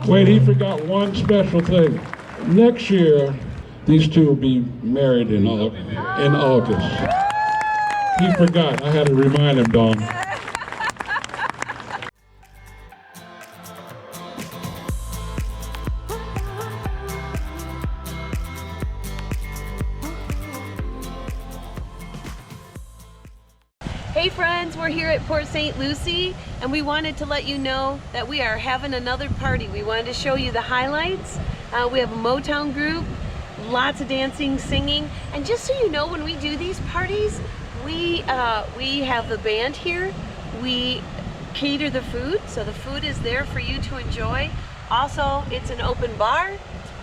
Wait, he forgot one special thing. Next year, these two will be married in August. He forgot. I had to remind him, Dawn. Hey friends, we're here at Port St. Lucie and we wanted to let you know that we are having another party. We wanted to show you the highlights. We have a Motown group, lots of dancing, singing, and just so you know, when we do these parties, we have the band here. We cater the food, so the food is there for you to enjoy. Also, it's an open bar.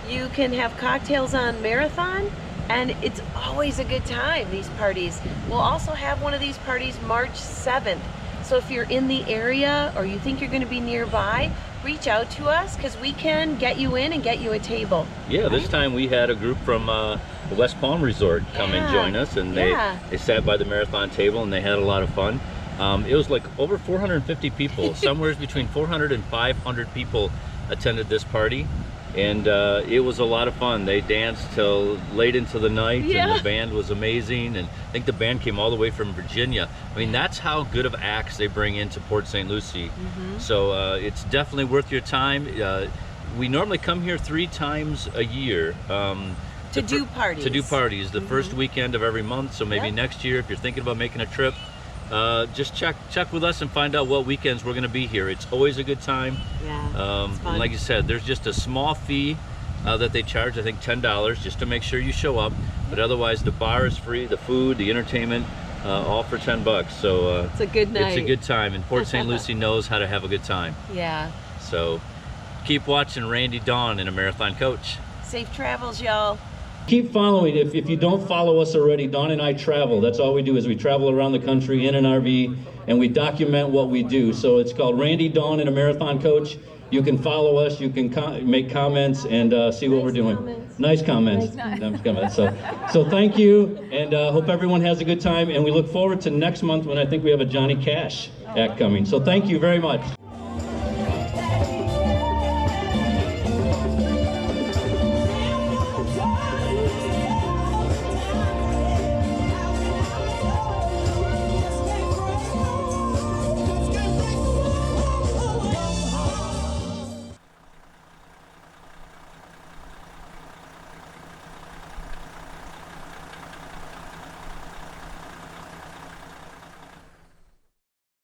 You can have cocktails on Marathon. And it's always a good time, these parties. We'll also have one of these parties March 7th. So if you're in the area or you think you're going to be nearby, reach out to us because we can get you in and get you a table. Yeah, this time we had a group from the West Palm Resort come and join us, and they sat by the Marathon table and they had a lot of fun. It was like over 450 people, somewhere between 400 and 500 people attended this party. And it was a lot of fun. They danced till late into the night, and the band was amazing. And I think the band came all the way from Virginia. I mean, that's how good of acts they bring into Port St. Lucie. So it's definitely worth your time. We normally come here 3 times a year. To do parties. The first weekend of every month. So maybe next year, if you're thinking about making a trip, just check with us and find out what weekends we're going to be here. It's always a good time. And like you said, there's just a small fee that they charge, I think $10, just to make sure you show up. But otherwise, the bar is free, the food, the entertainment, all for $10. So it's a good night. It's a good time, and Port St. Lucie knows how to have a good time. So keep watching Randy Dawn in a Marathon Coach. Safe travels, y'all. Keep following. If you don't follow us already, Dawn and I travel. That's all we do, is we travel around the country in an RV and we document what we do. So it's called Randy Dawn and a Marathon Coach. You can follow us, you can make comments and see what we're doing. Nice comments. So thank you, and hope everyone has a good time, and we look forward to next month when I think we have a Johnny Cash act coming. So thank you very much.